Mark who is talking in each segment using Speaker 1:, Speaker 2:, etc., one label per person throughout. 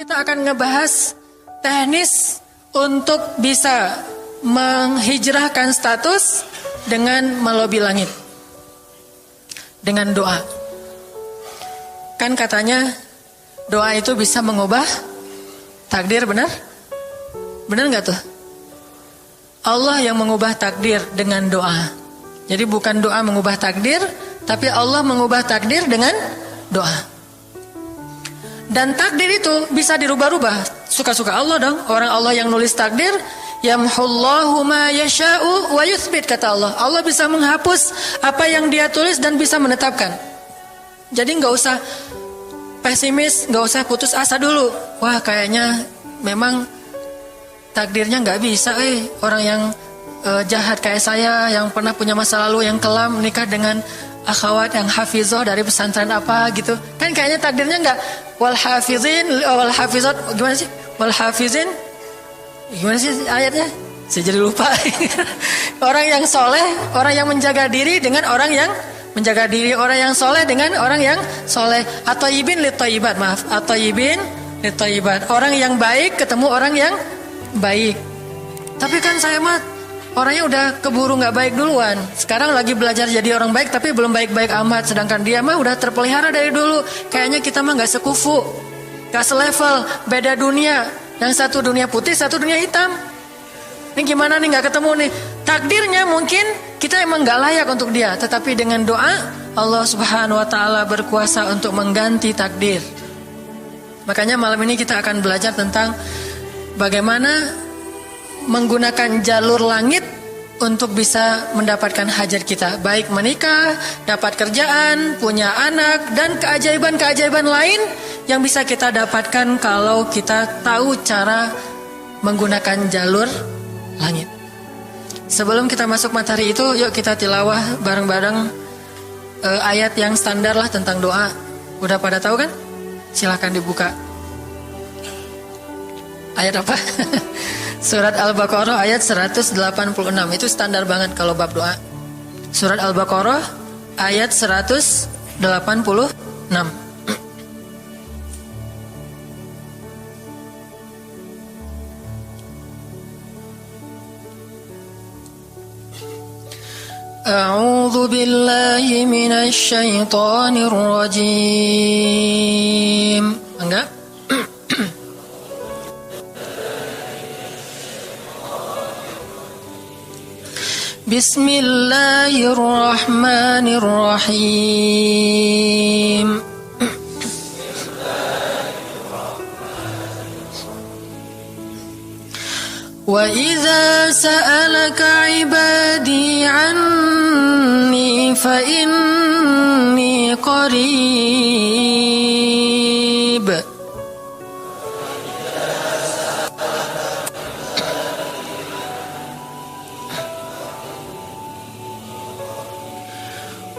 Speaker 1: Kita akan ngebahas teknis untuk bisa menghijrahkan status dengan melobi langit. Dengan doa. Kan katanya doa itu bisa mengubah takdir, benar? Benar gak tuh? Allah yang mengubah takdir dengan doa. Jadi bukan doa mengubah takdir, tapi Allah mengubah takdir dengan doa. Dan takdir itu bisa dirubah-rubah. Suka-suka Allah dong. Orang Allah yang nulis takdir, yamhullahu ma yasha'u wa yuthbit, kata Allah. Allah bisa menghapus apa yang dia tulis dan bisa menetapkan. Jadi gak usah pesimis, gak usah putus asa dulu. Wah, kayaknya memang takdirnya gak bisa. Orang yang jahat kayak saya, yang pernah punya masa lalu yang kelam, menikah dengan akhwat yang hafizoh dari pesantren apa gitu. Kan kayaknya takdirnya enggak. Wal hafizin wal hafizat, gimana sih? Wal hafizin, gimana sih ayatnya? Saya jadi lupa. Orang yang soleh, orang yang menjaga diri dengan orang yang menjaga diri, orang yang soleh dengan orang yang soleh. At-thayyibin lit-thayyibat, maaf. At-thayyibin lit-thayyibat. Orang yang baik ketemu orang yang baik. Tapi kan saya mah orangnya udah keburu gak baik duluan. Sekarang lagi belajar jadi orang baik, tapi belum baik-baik amat. Sedangkan dia mah udah terpelihara dari dulu. Kayaknya kita mah gak sekufu, gak selevel, beda dunia. Yang satu dunia putih, satu dunia hitam. Ini gimana nih gak ketemu nih. Takdirnya mungkin kita emang gak layak untuk dia, tetapi dengan doa Allah subhanahu wa ta'ala berkuasa untuk mengganti takdir. Makanya malam ini kita akan belajar tentang bagaimana menggunakan jalur langit untuk bisa mendapatkan hajat kita. Baik menikah, dapat kerjaan, punya anak, dan keajaiban-keajaiban lain yang bisa kita dapatkan kalau kita tahu cara menggunakan jalur langit. Sebelum kita masuk materi itu, yuk kita tilawah bareng-bareng ayat yang standar lah tentang doa. Udah pada tahu kan? Silahkan dibuka. Ayat apa? Surat Al-Baqarah ayat 186. Itu standar banget kalau bab doa. Surat Al-Baqarah ayat 186. A'udzu billahi minasy syaithanir rajim. Enggak? Bismillahirrahmanirrahim. Wa idza sa'alaka 'ibadi 'anni fa inni qarib.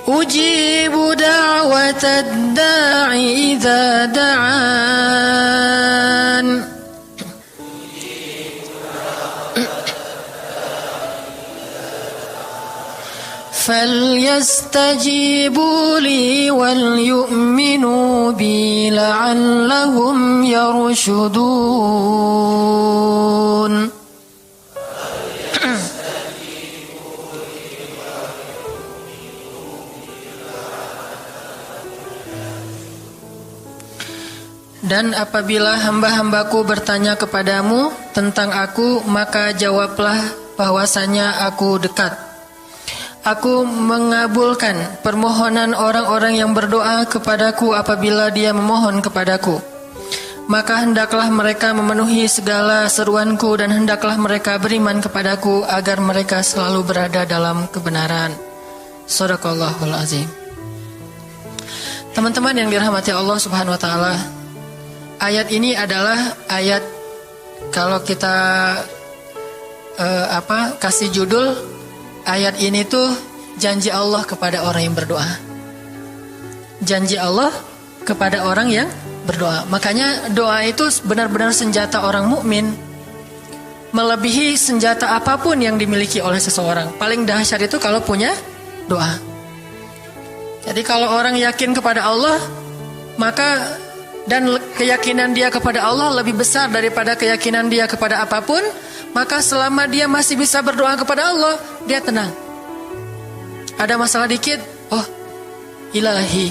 Speaker 1: Ujibu da'watad da'i idza da'an. Falyastajibu li wal yu'minu bi la'allahum yarshudun. Dan apabila hamba-hambaku bertanya kepadamu tentang aku, maka jawablah bahwasanya aku dekat. Aku mengabulkan permohonan orang-orang yang berdoa kepadaku apabila dia memohon kepadaku. Maka hendaklah mereka memenuhi segala seruanku dan hendaklah mereka beriman kepadaku agar mereka selalu berada dalam kebenaran. Shadaqallahul azim. Teman-teman yang dirahmati Allah subhanahu wa ta'ala, ayat ini adalah ayat, kalau kita kasih judul, ayat ini tuh janji Allah kepada orang yang berdoa. Janji Allah kepada orang yang berdoa. Makanya doa itu benar-benar senjata orang mukmin, melebihi senjata apapun yang dimiliki oleh seseorang. Paling dahsyat itu kalau punya doa. Jadi kalau orang yakin kepada Allah, maka dan keyakinan dia kepada Allah lebih besar daripada keyakinan dia kepada apapun, maka selama dia masih bisa berdoa kepada Allah, dia tenang. Ada masalah dikit, oh Ilahi.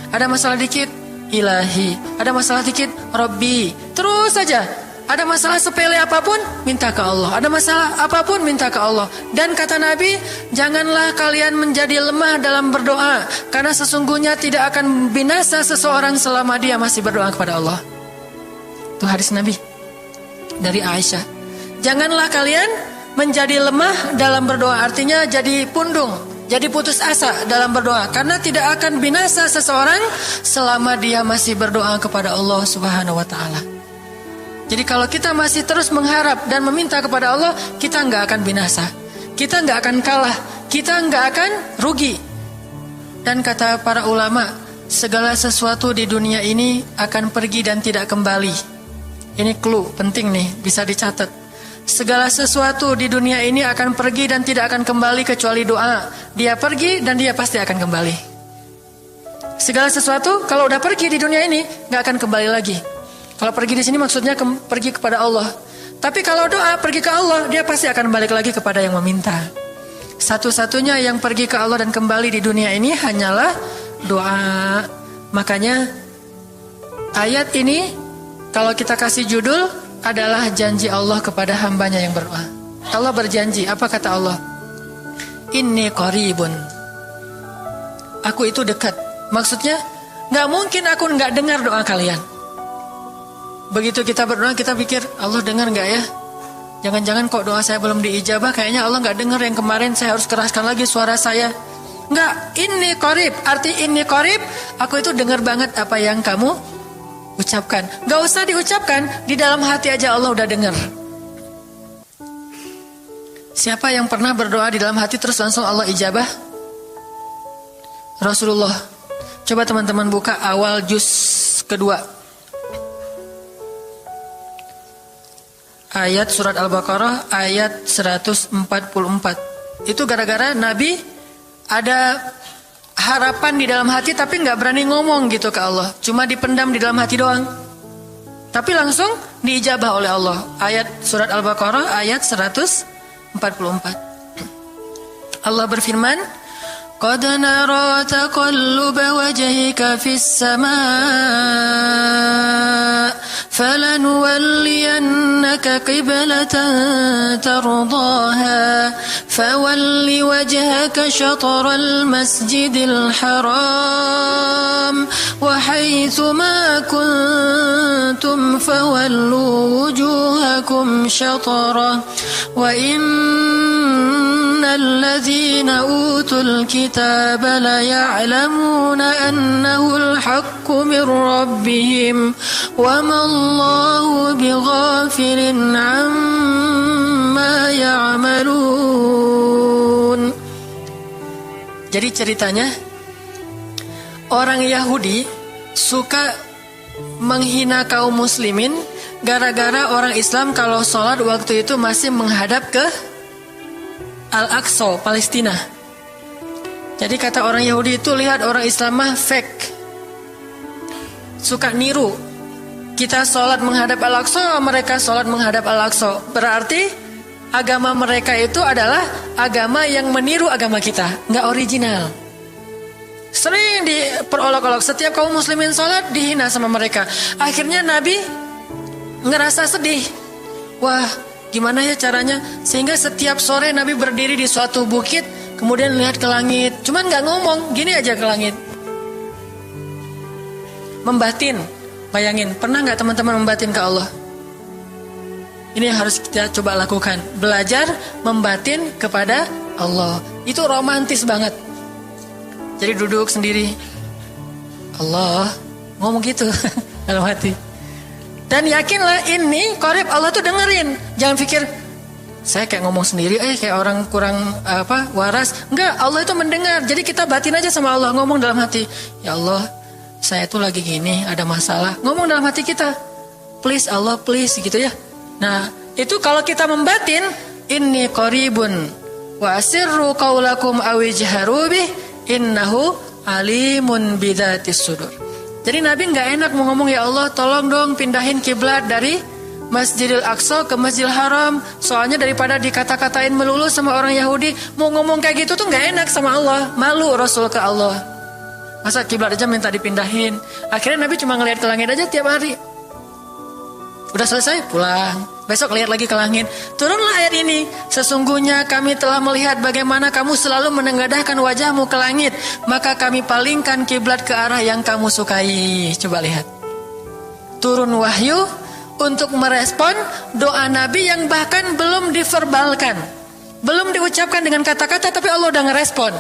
Speaker 1: Ada masalah dikit, Ilahi. Ada masalah dikit, Rabbi. Terus saja. Ada masalah sepele apapun, minta ke Allah. Ada masalah apapun, minta ke Allah. Dan kata Nabi, janganlah kalian menjadi lemah dalam berdoa, karena sesungguhnya tidak akan binasa seseorang selama dia masih berdoa kepada Allah. Itu hadis Nabi dari Aisyah. Janganlah kalian menjadi lemah dalam berdoa, artinya jadi pundung, jadi putus asa dalam berdoa, karena tidak akan binasa seseorang selama dia masih berdoa kepada Allah Subhanahu wa ta'ala. Jadi kalau kita masih terus mengharap dan meminta kepada Allah, kita nggak akan binasa, kita nggak akan kalah, kita nggak akan rugi. Dan kata para ulama, segala sesuatu di dunia ini akan pergi dan tidak kembali. Ini clue penting nih, bisa dicatat. Segala sesuatu di dunia ini akan pergi dan tidak akan kembali kecuali doa. Dia pergi dan dia pasti akan kembali. Segala sesuatu kalau udah pergi di dunia ini nggak akan kembali lagi. Kalau pergi di sini maksudnya pergi kepada Allah. Tapi kalau doa pergi ke Allah, dia pasti akan balik lagi kepada yang meminta. Satu-satunya yang pergi ke Allah dan kembali di dunia ini hanyalah doa. Makanya ayat ini kalau kita kasih judul adalah janji Allah kepada hambanya yang berdoa. Allah berjanji, apa kata Allah? Inni qaribun. Aku itu dekat. Maksudnya gak mungkin aku gak dengar doa kalian. Begitu kita berdoa, kita pikir Allah dengar gak ya? Jangan-jangan kok doa saya belum diijabah, kayaknya Allah gak dengar yang kemarin, saya harus keraskan lagi suara saya. Enggak, ini qarib. Arti ini qarib, aku itu dengar banget apa yang kamu ucapkan. Gak usah diucapkan, di dalam hati aja Allah udah dengar. Siapa yang pernah berdoa di dalam hati terus langsung Allah ijabah? Rasulullah. Coba teman-teman buka awal juz kedua. Ayat surat Al-Baqarah ayat 144. Itu gara-gara Nabi ada harapan di dalam hati tapi gak berani ngomong gitu ke Allah. Cuma dipendam di dalam hati doang. Tapi langsung diijabah oleh Allah. Ayat surat Al-Baqarah ayat 144. Allah berfirman, Qad nara taqalluba wajhika fis samaa falanuwalliyannaka qiblatan tardaha fawalli wajhaka shatral masjidil haram wa haitsu ma kuntum fawallu wujuhakum shatrah wa innal ladzina utul الكتاب ليعلمون أنه الحق من ربهم وما الله بغافل عما يعملون. Jadi ceritanya orang Yahudi suka menghina kaum muslimin gara-gara orang Islam kalau sholat waktu itu masih menghadap ke Al-Aqsa, Palestina. Jadi kata orang Yahudi itu, lihat orang Islam mah fake, suka niru. Kita sholat menghadap Al-Aqsa, mereka sholat menghadap Al-Aqsa. Berarti agama mereka itu adalah agama yang meniru agama kita, nggak original. Sering diperolok-olok, setiap kaum muslimin sholat dihina sama mereka. Akhirnya Nabi ngerasa sedih. Wah, gimana ya caranya? Sehingga setiap sore Nabi berdiri di suatu bukit, kemudian lihat ke langit, cuman gak ngomong, gini aja ke langit. Membatin, bayangin, pernah gak teman-teman membatin ke Allah? Ini yang harus kita coba lakukan, belajar membatin kepada Allah. Itu romantis banget. Jadi duduk sendiri, Allah, ngomong gitu dalam hati. Dan yakinlah ini qarib, Allah tuh dengerin. Jangan pikir saya kayak ngomong sendiri, kayak orang kurang waras. Enggak, Allah itu mendengar. Jadi kita batin aja sama Allah, ngomong dalam hati, ya Allah, saya tuh lagi gini, ada masalah. Ngomong dalam hati kita, please Allah, please, gitu ya. Nah, itu kalau kita membatin, inni qaribun wa asirru qaulakum awijharu bih innahu alimun bidzatis sudur. Jadi Nabi nggak enak mau ngomong, ya Allah tolong dong pindahin kiblat dari Masjidil Aqsa ke Masjidil Haram. Soalnya daripada dikata-katain melulu sama orang Yahudi, mau ngomong kayak gitu tuh nggak enak sama Allah. Malu Rasul ke Allah. Masa kiblat aja minta dipindahin. Akhirnya Nabi cuma ngelihat ke langit aja tiap hari. Udah selesai pulang. Besok lihat lagi ke langit. Turunlah ayat ini. Sesungguhnya kami telah melihat bagaimana kamu selalu menengadahkan wajahmu ke langit. Maka kami palingkan kiblat ke arah yang kamu sukai. Coba lihat. Turun wahyu untuk merespon doa Nabi yang bahkan belum diverbalkan. Belum diucapkan dengan kata-kata, tapi Allah udah ngerespon.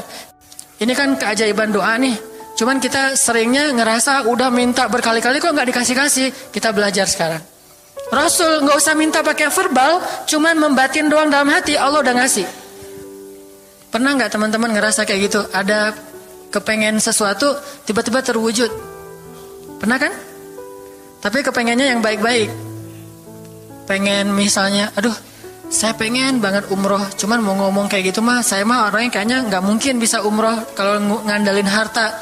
Speaker 1: Ini kan keajaiban doa nih. Cuman kita seringnya ngerasa udah minta berkali-kali kok nggak dikasih-kasih. Kita belajar sekarang. Rasul nggak usah minta pakai verbal, cuman membatin doang dalam hati, Allah udah ngasih. Pernah nggak teman-teman ngerasa kayak gitu? Ada kepengen sesuatu, tiba-tiba terwujud. Pernah kan? Tapi kepengennya yang baik-baik. Pengen misalnya, aduh, saya pengen banget umroh, cuman mau ngomong kayak gitu mah, saya mah orangnya kayaknya nggak mungkin bisa umroh kalau ngandalin harta.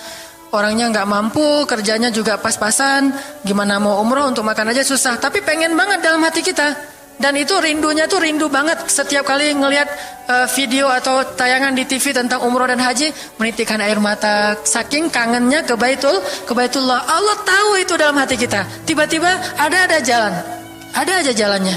Speaker 1: Orangnya nggak mampu, kerjanya juga pas-pasan, gimana mau umroh untuk makan aja susah. Tapi pengen banget dalam hati kita. Dan itu rindunya tuh rindu banget. Setiap kali ngelihat video atau tayangan di TV tentang umroh dan haji, menitikkan air mata. Saking kangennya ke Baitullah. Allah tahu itu dalam hati kita. Tiba-tiba ada jalan. Ada aja jalannya.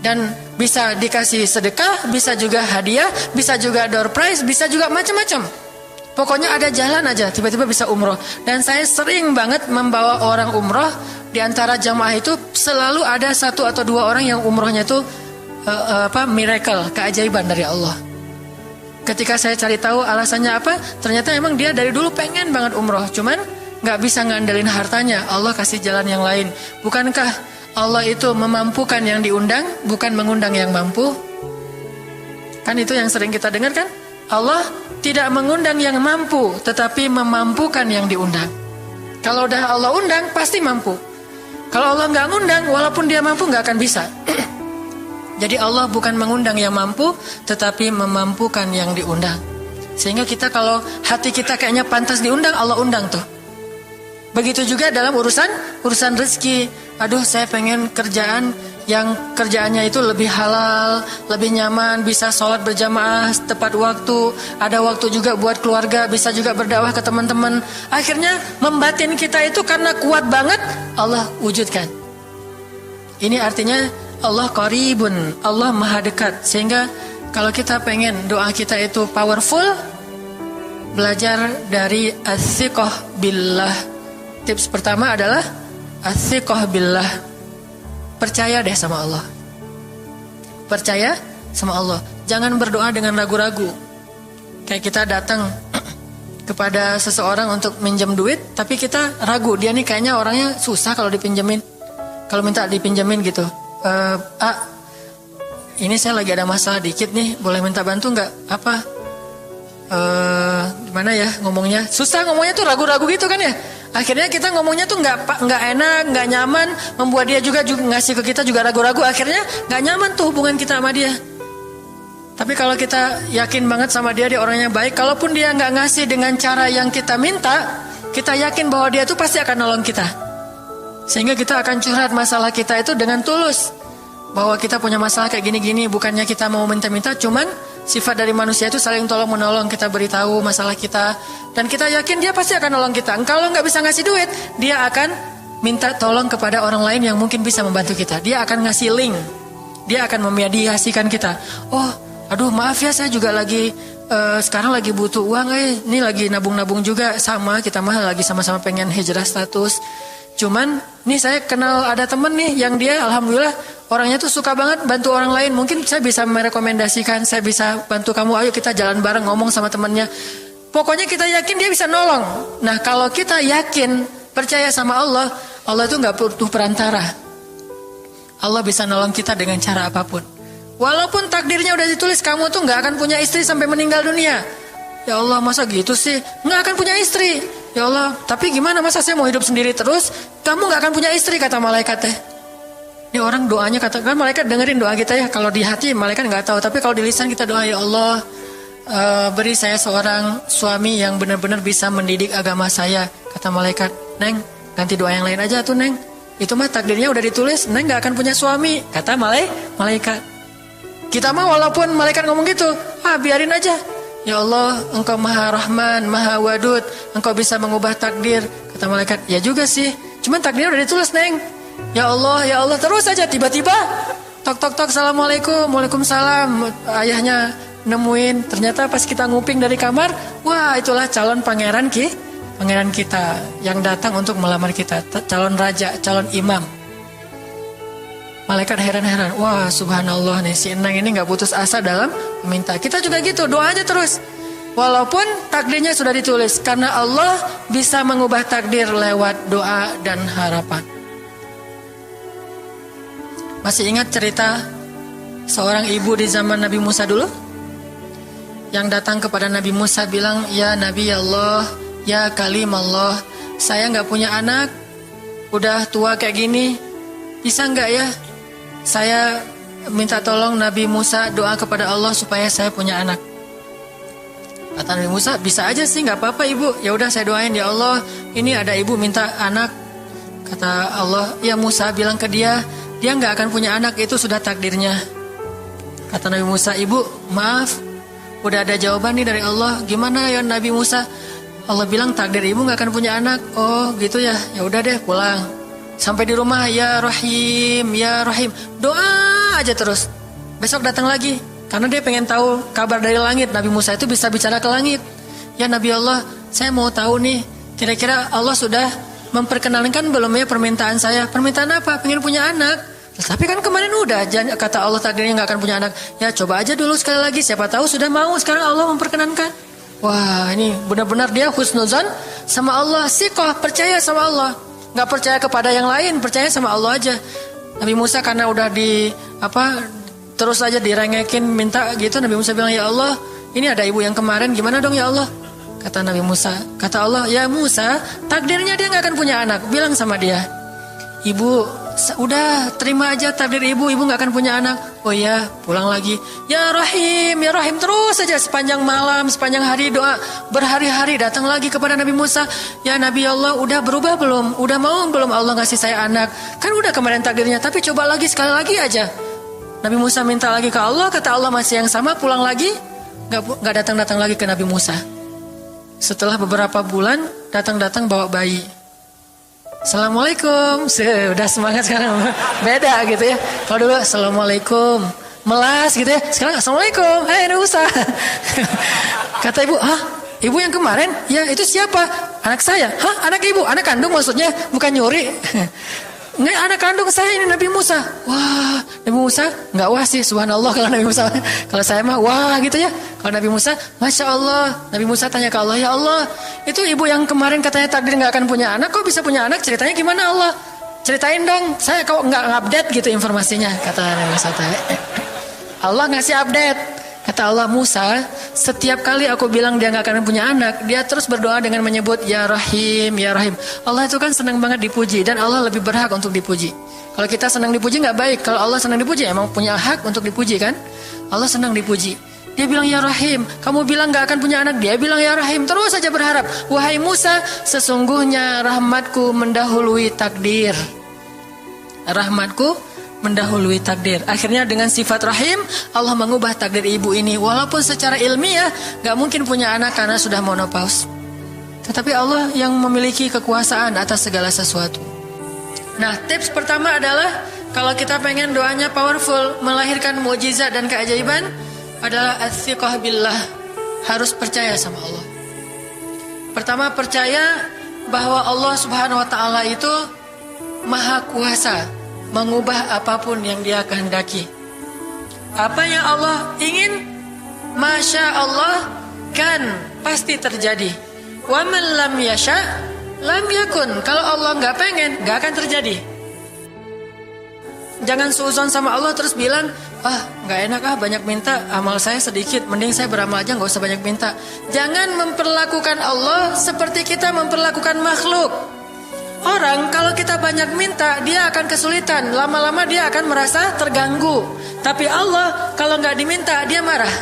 Speaker 1: Dan bisa dikasih sedekah, bisa juga hadiah, bisa juga door prize, bisa juga macam-macam. Pokoknya ada jalan aja, tiba-tiba bisa umroh. Dan saya sering banget membawa orang umroh. Di antara jamaah itu selalu ada 1 atau 2 orang yang umrohnya itu miracle, keajaiban dari Allah. Ketika saya cari tahu alasannya apa, ternyata emang dia dari dulu pengen banget umroh, cuman nggak bisa ngandelin hartanya. Allah kasih jalan yang lain. Bukankah Allah itu memampukan yang diundang, bukan mengundang yang mampu? Kan itu yang sering kita dengar kan? Allah tidak mengundang yang mampu, tetapi memampukan yang diundang. Kalau udah Allah undang, pasti mampu. Kalau Allah nggak ngundang, walaupun dia mampu nggak akan bisa. Jadi Allah bukan mengundang yang mampu, tetapi memampukan yang diundang. Sehingga kita kalau hati kita kayaknya pantas diundang, Allah undang tuh. Begitu juga dalam urusan rezeki. Aduh, saya pengen kerjaan yang kerjaannya itu lebih halal, lebih nyaman, bisa sholat berjamaah tepat waktu, ada waktu juga buat keluarga, bisa juga berdakwah ke teman-teman. Akhirnya membatin kita itu karena kuat banget, Allah wujudkan. Ini artinya Allah qaribun, Allah maha dekat. Sehingga kalau kita pengen doa kita itu powerful, belajar dari as-siqah billah. Tips pertama adalah as-siqah billah. Percaya deh sama Allah. Percaya sama Allah. Jangan berdoa dengan ragu-ragu. Kayak kita datang kepada seseorang untuk minjem duit, tapi kita ragu. Dia nih kayaknya orangnya susah kalau dipinjemin. Kalau minta dipinjemin gitu. Ini saya lagi ada masalah dikit nih. Boleh minta bantu nggak? Apa? Gimana ya ngomongnya? Susah ngomongnya tuh ragu-ragu gitu kan ya. Akhirnya kita ngomongnya tuh nggak enak, nggak nyaman, membuat dia juga ngasih ke kita juga ragu-ragu. Akhirnya nggak nyaman tuh hubungan kita sama dia. Tapi kalau kita yakin banget sama dia orangnya baik, kalaupun dia nggak ngasih dengan cara yang kita minta, kita yakin bahwa dia tuh pasti akan nolong kita. Sehingga kita akan curhat masalah kita itu dengan tulus, bahwa kita punya masalah kayak gini-gini, bukannya kita mau minta-minta, cuman sifat dari manusia itu saling tolong menolong. Kita beritahu masalah kita dan kita yakin dia pasti akan nolong kita. Kalau nggak bisa ngasih duit, dia akan minta tolong kepada orang lain yang mungkin bisa membantu kita. Dia akan ngasih link, dia akan memediasikan kita. Oh, aduh maaf ya, saya juga lagi sekarang lagi butuh uang. Ini lagi nabung-nabung juga, sama kita mah lagi sama-sama pengen hijrah status. Cuman nih saya kenal ada temen nih yang dia alhamdulillah orangnya tuh suka banget bantu orang lain. Mungkin saya bisa merekomendasikan, saya bisa bantu kamu, ayo kita jalan bareng ngomong sama temennya. Pokoknya kita yakin dia bisa nolong. Nah kalau kita yakin, percaya sama Allah, Allah itu gak butuh perantara. Allah bisa nolong kita dengan cara apapun. Walaupun takdirnya udah ditulis kamu tuh gak akan punya istri sampai meninggal dunia. Ya Allah masa gitu sih, gak akan punya istri. Ya Allah, tapi gimana masa saya mau hidup sendiri terus? Kamu gak akan punya istri, kata malaikat teh. Ini orang doanya katakan malaikat dengerin doa kita ya. Kalau di hati malaikat nggak tahu, tapi kalau di lisan kita doa, ya Allah beri saya seorang suami yang benar-benar bisa mendidik agama saya. Kata malaikat, Neng, ganti doa yang lain aja tuh Neng. Itu mah takdirnya udah ditulis, Neng gak akan punya suami, kata malaikat. Kita mah walaupun malaikat ngomong gitu, biarin aja. Ya Allah, Engkau Maha Rahman, Maha Wadud, Engkau bisa mengubah takdir. Kata malaikat, ya juga sih, cuman takdirnya udah ditulis Neng. Ya Allah, terus aja tiba-tiba tok, assalamualaikum, waalaikumsalam. Ayahnya nemuin, ternyata pas kita nguping dari kamar, wah itulah calon pangeran kita yang datang untuk melamar kita, calon raja, calon imam. Malaikat heran-heran, wah subhanallah nih, si Enang ini gak putus asa dalam meminta. Kita juga gitu, doa aja terus. Walaupun takdirnya sudah ditulis, karena Allah bisa mengubah takdir lewat doa dan harapan. Masih ingat cerita seorang ibu di zaman Nabi Musa dulu? Yang datang kepada Nabi Musa bilang, ya Nabi Allah, ya kalim Allah, saya gak punya anak, udah tua kayak gini, bisa gak ya? Saya minta tolong Nabi Musa doa kepada Allah supaya saya punya anak. Kata Nabi Musa, bisa aja sih, gak apa-apa ibu. Ya udah saya doain, ya Allah, ini ada ibu minta anak. Kata Allah, ya Musa bilang ke dia gak akan punya anak, itu sudah takdirnya. Kata Nabi Musa, ibu maaf, udah ada jawaban nih dari Allah. Gimana ya Nabi Musa? Allah bilang takdir ibu gak akan punya anak. Oh gitu ya, ya udah deh pulang. Sampai di rumah, ya Rahim, ya Rahim, doa aja terus. Besok datang lagi, karena dia pengen tahu kabar dari langit. Nabi Musa itu bisa bicara ke langit. Ya Nabi Allah, saya mau tahu nih, kira-kira Allah sudah memperkenalkan belum ya permintaan saya? Permintaan apa? Pengen punya anak. Tapi kan kemarin udah, kata Allah takdirnya gak akan punya anak. Ya coba aja dulu sekali lagi, siapa tahu sudah mau. Sekarang Allah memperkenankan. Wah ini benar-benar dia husnuzan sama Allah. Siqah, percaya sama Allah. Gak percaya kepada yang lain, percaya sama Allah aja. Nabi Musa karena udah terus aja direngekin minta gitu, Nabi Musa bilang, ya Allah, ini ada ibu yang kemarin, gimana dong ya Allah? Kata Nabi Musa, kata Allah, ya Musa, takdirnya dia gak akan punya anak. Bilang sama dia, ibu, udah terima aja takdir ibu gak akan punya anak. Oh iya, pulang lagi. Ya Rahim, terus aja sepanjang malam, sepanjang hari doa. Berhari-hari datang lagi kepada Nabi Musa. Ya Nabi Allah, udah berubah belum? Udah mau belum Allah ngasih saya anak? Kan udah kemarin takdirnya, tapi coba lagi, sekali lagi aja. Nabi Musa minta lagi ke Allah, kata Allah masih yang sama, pulang lagi. Gak datang-datang lagi ke Nabi Musa. Setelah beberapa bulan, datang-datang bawa bayi. Assalamualaikum, udah semangat sekarang, beda gitu ya. Kalau dulu Assalamualaikum, melas gitu ya. Sekarang Assalamualaikum, Nabi Musa. Kata ibu, ibu yang kemarin? Ya itu siapa? Anak saya. Anak ibu? Anak kandung maksudnya, bukan nyuri. Nggak, anak kandung saya ini Nabi Musa. Wah, Nabi Musa nggak wah sih, subhanallah kalau Nabi Musa. Kalau saya mah wah gitu ya. Kalau Nabi Musa, masya Allah. Nabi Musa tanya ke Allah, ya Allah, itu ibu yang kemarin katanya takdir nggak akan punya anak, kok bisa punya anak? Ceritanya gimana Allah? Ceritain dong. Saya kok nggak update gitu informasinya, kata Nabi Musa. Allah ngasih update. Kata Allah, Musa, setiap kali aku bilang dia gak akan punya anak, dia terus berdoa dengan menyebut Ya Rahim, Ya Rahim. Allah itu kan senang banget dipuji, dan Allah lebih berhak untuk dipuji. Kalau kita senang dipuji gak baik. Kalau Allah senang dipuji, emang punya hak untuk dipuji kan? Allah senang dipuji. Dia bilang Ya Rahim, kamu bilang gak akan punya anak, dia bilang Ya Rahim, terus saja berharap. Wahai Musa, sesungguhnya rahmatku mendahului takdir. Rahmatku mendahului takdir. Akhirnya dengan sifat rahim, Allah mengubah takdir ibu ini. Walaupun secara ilmiah gak mungkin punya anak karena sudah menopause, tetapi Allah yang memiliki kekuasaan atas segala sesuatu. Nah, tips pertama adalah kalau kita pengen doanya powerful, melahirkan mukjizat dan keajaiban, adalah athiqah billah. Harus percaya sama Allah. Pertama, percaya bahwa Allah subhanahu wa ta'ala itu maha kuasa mengubah apapun yang dia kehendaki. Apa yang Allah ingin, masya Allah, kan pasti terjadi. Wa man lam yasha lam yakun. Kalau Allah gak pengen, gak akan terjadi. Jangan suuzon sama Allah terus bilang, gak enak banyak minta, amal saya sedikit, mending saya beramal aja gak usah banyak minta. Jangan memperlakukan Allah seperti kita memperlakukan makhluk. Orang kalau kita banyak minta, dia akan kesulitan. Lama-lama dia akan merasa terganggu. Tapi Allah kalau nggak diminta, dia marah.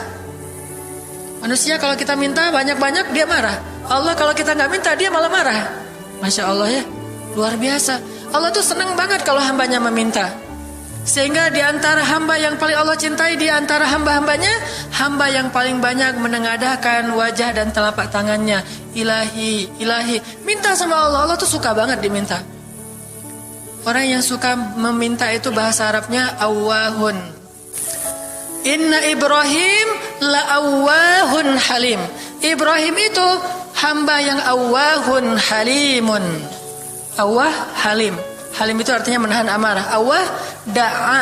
Speaker 1: Manusia kalau kita minta banyak-banyak, dia marah. Allah kalau kita nggak minta, dia malah marah. Masya Allah ya. Luar biasa. Allah tuh senang banget kalau hambanya meminta. Sehingga di antara hamba yang paling Allah cintai, di antara hamba-hambanya, hamba yang paling banyak menengadahkan wajah dan telapak tangannya. Ilahi, ilahi. Minta sama Allah. Allah tuh suka banget diminta. Orang yang suka meminta itu bahasa Arabnya awwahun. Inna Ibrahim la awwahun halim. Ibrahim itu hamba yang awwahun halimun. Awwah halim. Halim itu artinya menahan amarah. Awwah da'a.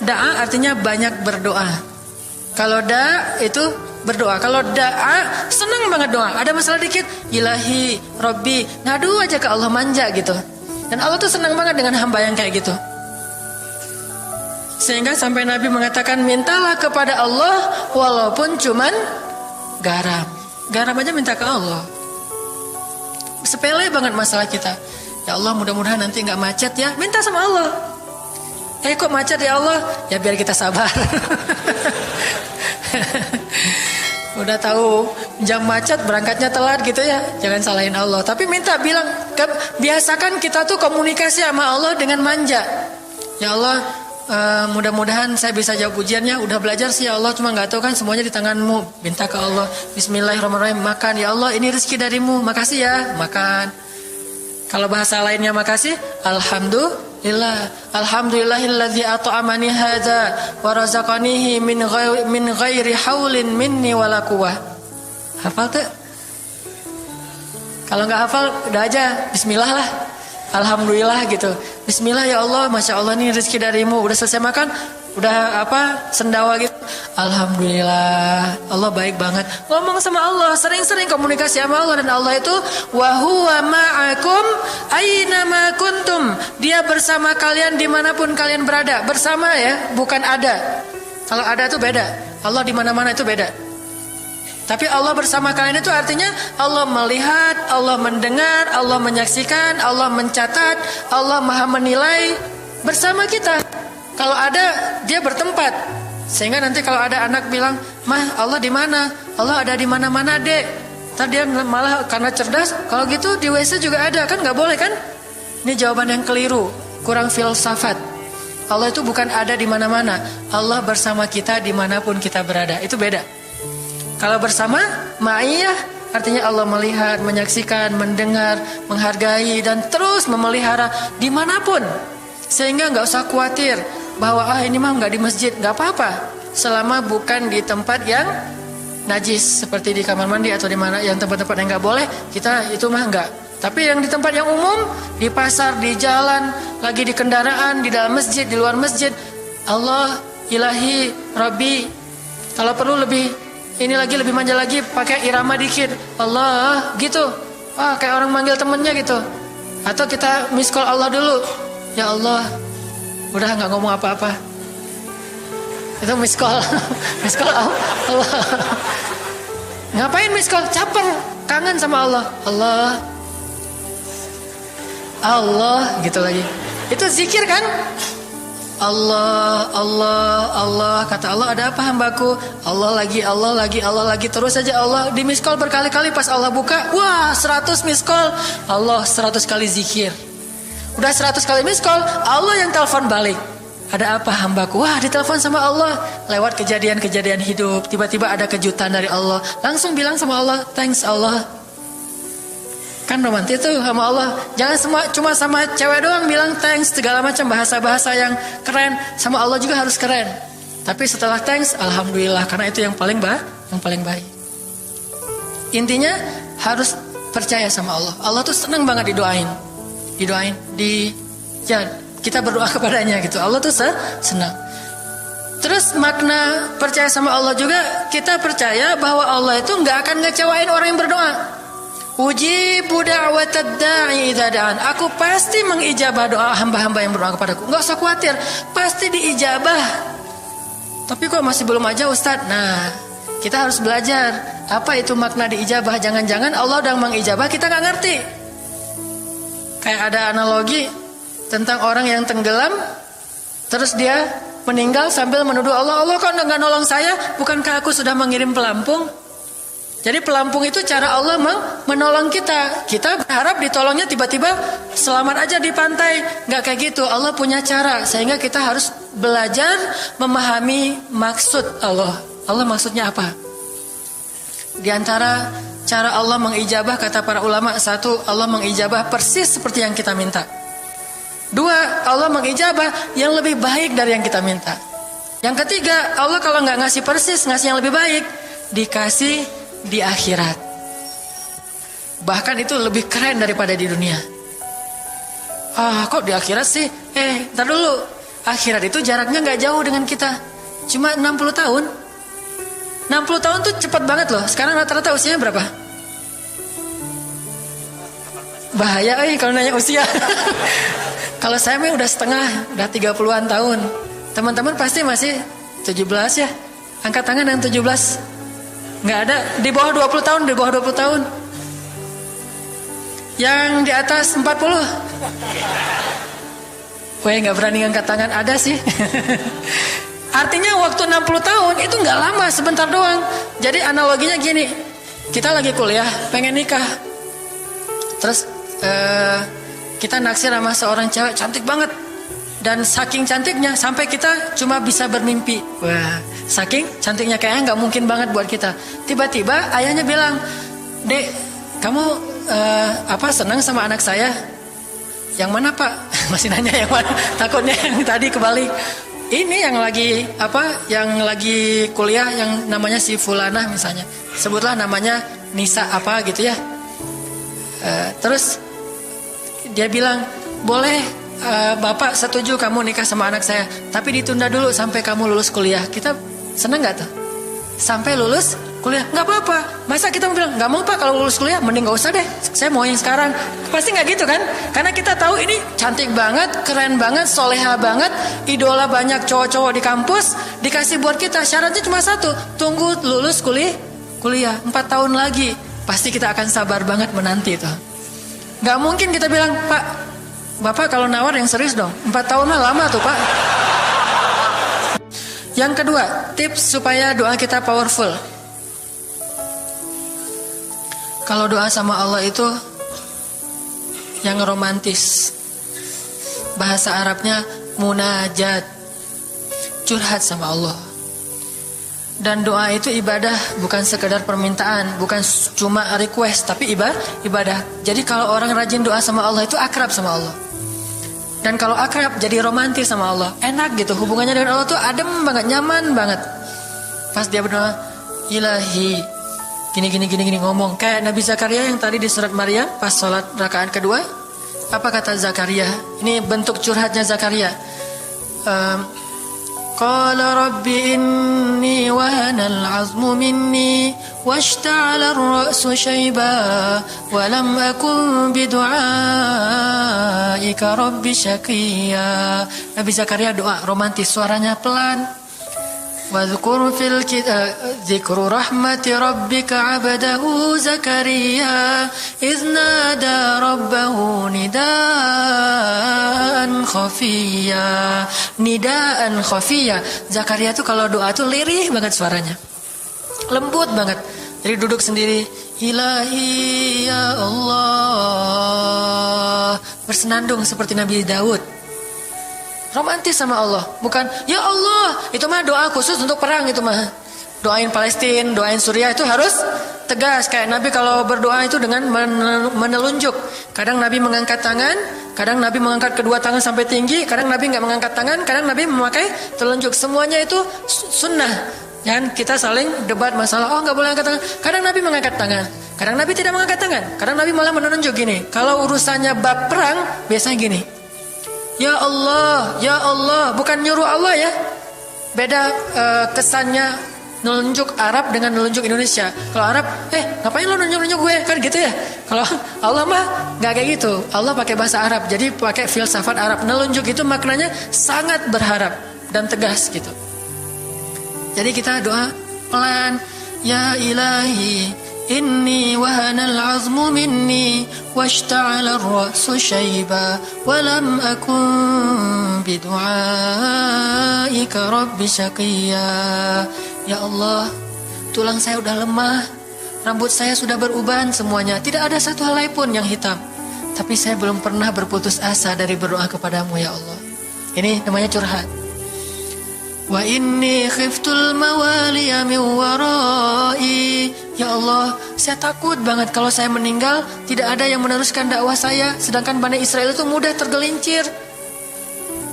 Speaker 1: Da'a artinya banyak berdoa. Kalau da' itu berdoa. Kalau da'a senang banget doa. Ada masalah dikit, ilahi, Rabbi, ngadu aja ke Allah, manja gitu. Dan Allah tuh senang banget dengan hamba yang kayak gitu. Sehingga sampai Nabi mengatakan, mintalah kepada Allah walaupun cuman garam. Garam aja minta ke Allah. Sepele banget masalah kita. Ya Allah, mudah-mudahan nanti nggak macet ya. Minta sama Allah. Kok macet ya Allah? Ya biar kita sabar. Udah tahu jam macet berangkatnya telat gitu ya. Jangan salahin Allah. Tapi minta, bilang, biasakan kita tuh komunikasi sama Allah dengan manja. Ya Allah, mudah-mudahan saya bisa jawab ujiannya. Udah belajar sih ya Allah, cuma nggak tahu kan semuanya di tanganmu. Minta ke Allah. Bismillahirrahmanirrahim. Makan ya Allah, ini rezeki darimu. Makasih ya, makan. Kalau bahasa lainnya makasih, alhamdulillah. Alhamdulillahilladzi at'amani hadza wa razaqanihi min ghairi haulin minni wala quwwah. Hafal tuh? Kalau nggak hafal, udah aja bismillah lah. Alhamdulillah gitu. Bismillah ya Allah, masya Allah ini rezeki darimu. Udah selesai makan, udah sendawa gitu. Alhamdulillah, Allah baik banget. Ngomong sama Allah, sering-sering komunikasi sama Allah. Dan Allah itu wa huwa ma'akum aina ma kuntum. Dia bersama kalian dimanapun kalian berada. Bersama ya, bukan ada. Kalau ada itu beda. Allah di mana-mana itu beda. Tapi Allah bersama kalian itu artinya Allah melihat, Allah mendengar, Allah menyaksikan, Allah mencatat, Allah maha menilai bersama kita. Kalau ada, dia bertempat. Sehingga nanti kalau ada anak bilang, "Mah, Allah di mana?" Allah ada di mana-mana, Dek. Tadi dia malah karena cerdas, kalau gitu di WC juga ada, kan nggak boleh kan? Ini jawaban yang keliru, kurang filsafat. Allah itu bukan ada di mana-mana. Allah bersama kita dimanapun kita berada. Itu beda. Kalau bersama, ma'iyah artinya Allah melihat, menyaksikan, mendengar, menghargai, dan terus memelihara dimanapun. Sehingga nggak usah khawatir bahwa ini mah nggak di masjid, nggak apa-apa. Selama bukan di tempat yang najis, seperti di kamar mandi atau di mana yang tempat-tempat yang nggak boleh, kita itu mah nggak. Tapi yang di tempat yang umum, di pasar, di jalan, lagi di kendaraan, di dalam masjid, di luar masjid, Allah, ilahi, Rabbi. Kalau perlu lebih manja lagi, pakai irama dikit, Allah gitu. Kayak orang manggil temennya gitu. Atau kita miss call Allah dulu. Ya Allah, udah nggak ngomong apa-apa. Itu miss call. Miss call Allah. Ngapain miss call? Caper, kangen sama Allah. Allah gitu lagi. Itu zikir kan? Allah, Allah, Allah. Kata Allah, ada apa hambaku? Allah lagi terus saja Allah. Di miss call berkali-kali, pas Allah buka, wah 100 miss call. Allah 100 kali zikir. Udah 100 kali miss call, Allah yang telepon balik. Ada apa hambaku? Wah, ditelepon sama Allah. Lewat kejadian-kejadian hidup, tiba-tiba ada kejutan dari Allah. Langsung bilang sama Allah, thanks Allah. Kan romantis tuh sama Allah. Jangan cuma sama cewek doang bilang thanks, segala macam bahasa-bahasa yang keren. Sama Allah juga harus keren. Tapi setelah thanks, alhamdulillah, karena itu yang paling baik. Intinya harus percaya sama Allah. Allah tuh senang banget didoain. Kita berdoa kepadanya gitu. Allah tuh senang. Terus makna percaya sama Allah juga, kita percaya bahwa Allah itu nggak akan ngecewain orang yang berdoa. Ujibu da'watad da'i idza da'an. Aku pasti mengijabah doa hamba-hamba yang berdoa kepadaku. Enggak usah khawatir, pasti diijabah. Tapi kok masih belum aja Ustadz? Nah, kita harus belajar apa itu makna diijabah. Jangan-jangan Allah udah mengijabah, kita nggak ngerti. Kayak ada analogi tentang orang yang tenggelam, terus dia meninggal sambil menuduh Allah, Allah kok nggak nolong saya? Bukankah aku sudah mengirim pelampung? Jadi pelampung itu cara Allah menolong kita. Kita berharap ditolongnya tiba-tiba selamat aja di pantai. Nggak kayak gitu. Allah punya cara. Sehingga kita harus belajar memahami maksud Allah. Allah maksudnya apa? Di antara cara Allah mengijabah, kata para ulama, satu, Allah mengijabah persis seperti yang kita minta. Dua, Allah mengijabah yang lebih baik dari yang kita minta. Yang ketiga, Allah kalau nggak ngasih persis, ngasih yang lebih baik, dikasih di akhirat. Bahkan itu lebih keren daripada di dunia. Kok di akhirat sih? Ntar dulu. Akhirat itu jaraknya gak jauh dengan kita. Cuma 60 tahun. 60 tahun tuh cepat banget loh. Sekarang rata-rata usianya berapa? Bahaya kalau nanya usia. Kalau saya mah udah setengah, udah 30-an tahun. Teman-teman pasti masih 17 ya. Angkat tangan yang 17. Nggak ada, di bawah 20 tahun, di bawah 20 tahun. Yang di atas 40. Nggak berani angkat tangan, ada sih. Artinya waktu 60 tahun itu nggak lama, sebentar doang. Jadi analoginya gini, kita lagi kuliah, pengen nikah. Terus kita naksir sama seorang cewek cantik banget. Dan saking cantiknya sampai kita cuma bisa bermimpi. Wah, saking cantiknya kayaknya nggak mungkin banget buat kita. Tiba-tiba ayahnya bilang, "Dek, kamu senang sama anak saya?" "Yang mana, Pak?" Masih nanya yang mana? Takutnya yang tadi kebalik. Ini yang lagi yang lagi kuliah yang namanya si Fulanah misalnya. Sebutlah namanya Nisa apa gitu ya. Terus dia bilang, "Boleh, Bapak setuju kamu nikah sama anak saya, tapi ditunda dulu sampai kamu lulus kuliah." Kita seneng gak tuh? Sampai lulus kuliah, gak apa-apa. Masa kita bilang, gak mau Pak kalau lulus kuliah, mending gak usah deh, saya mau yang sekarang. Pasti gak gitu kan? Karena kita tahu ini cantik banget, keren banget, soleha banget, idola banyak cowok-cowok di kampus, dikasih buat kita. Syaratnya cuma satu, tunggu lulus kuliah 4 tahun lagi. Pasti kita akan sabar banget menanti tuh. Gak mungkin kita bilang, "Pak, Bapak kalau nawar yang serius dong, 4 tahun mah lama tuh Pak." Yang kedua, tips supaya doa kita powerful. Kalau doa sama Allah itu yang romantis. Bahasa Arabnya munajat, curhat sama Allah. Dan doa itu ibadah, bukan sekedar permintaan, bukan cuma request, tapi ibadah. Jadi kalau orang rajin doa sama Allah itu akrab sama Allah. Dan kalau akrab jadi romantis sama Allah, enak gitu, hubungannya dengan Allah tuh adem banget, nyaman banget. Pas dia berdoa, "Ilahi," gini ngomong kayak Nabi Zakaria yang tadi di surat Maryam pas sholat rakaat kedua. Apa kata Zakaria? Ini bentuk curhatnya Zakaria. Qala rabbi inni wahana al-'azmu minni washta'ala ar-ra'su shayba wa lam akun bidu'aika rabbi syaqiyya. Nabi Zakaria doa romantis, suaranya pelan. Wadhkur fil dzikru rahmati rabbika 'abdahu Zakaria idz nada rabbahu nidaan khafiyya. Zakaria tuh kalau doa tuh lirih banget suaranya. Lembut banget. Jadi duduk sendiri, "Ilahi ya Allah." Bersenandung seperti Nabi Daud. Romantis sama Allah, bukan "Ya Allah." Itu mah doa khusus untuk perang, itu mah. Doain Palestina, doain Suriah itu harus tegas. Kayak Nabi kalau berdoa itu dengan menelunjuk. Kadang Nabi mengangkat tangan, kadang Nabi mengangkat kedua tangan sampai tinggi, kadang Nabi nggak mengangkat tangan, kadang Nabi memakai telunjuk. Semuanya itu sunnah. Jangan kita saling debat masalah, "Oh nggak boleh angkat tangan." Kadang Nabi mengangkat tangan, kadang Nabi tidak mengangkat tangan, kadang Nabi malah menunjuk gini. Kalau urusannya bab perang, biasanya gini, "Ya Allah, ya Allah." Bukan nyuruh Allah ya. Beda kesannya nunjuk Arab dengan nunjuk Indonesia. Kalau Arab, ngapain lo nunjuk gue? Kan gitu ya. Kalau Allah mah nggak kayak gitu. Allah pakai bahasa Arab, jadi pakai filsafat Arab. Nunjuk itu maknanya sangat berharap dan tegas gitu. Jadi kita doa pelan, "Ya ilahi inni wahana al-'azmu minni washta'ala ar-ra'su shayba wa lam akun bidu'aika rabbi syaqiyya." Ya Allah, tulang saya udah lemah, rambut saya sudah beruban semuanya, tidak ada satu helai pun yang hitam. Tapi saya belum pernah berputus asa dari berdoa kepadamu ya Allah. Ini namanya curhat. Wa inni khiftul mawaliya min warai. Ya Allah, saya takut banget kalau saya meninggal tidak ada yang meneruskan dakwah saya, sedangkan Bani Israel itu mudah tergelincir.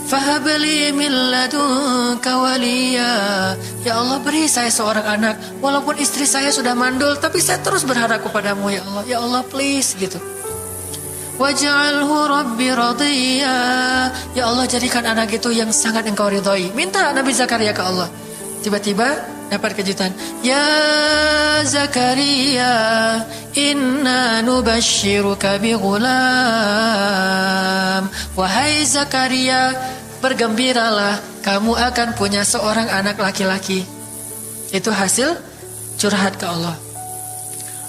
Speaker 1: Fahabli min ladunka waliya. Ya Allah, beri saya seorang anak. Walaupun istri saya sudah mandul, tapi saya terus berharap kepadamu ya Allah. Ya Allah, please gitu. Waj'alhu rabbi radiyya. Ya Allah, jadikan anak itu yang sangat engkau ridhoi. Minta Nabi Zakaria ke Allah. Tiba-tiba dapat kejutan. Ya Zakaria, inna nubashiruka bi ghulam. Wahai Zakaria, bergembiralah, kamu akan punya seorang anak laki-laki. Itu hasil curhat ke Allah.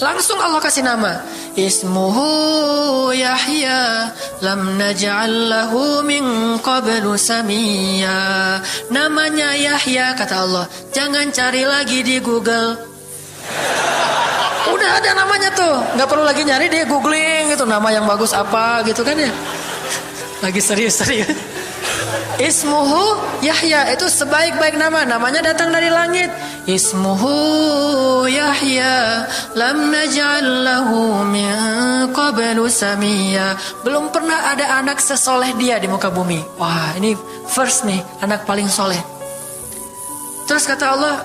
Speaker 1: Langsung Allah kasih nama. Ismuhu Yahya, lam naj'al lahu min qablu samiyya. Namanya Yahya, kata Allah. Jangan cari lagi di Google. Udah ada namanya tuh, nggak perlu lagi nyari di googling gitu, nama yang bagus apa gitu kan ya. Lagi serius-serius. Ismuhu Yahya, itu sebaik-baik nama. Namanya datang dari langit. Ismuhu Yahya, lam naj'al lahu min qablu samiyya. Belum pernah ada anak sesoleh dia di muka bumi. Wah, ini first nih, anak paling soleh. Terus kata Allah,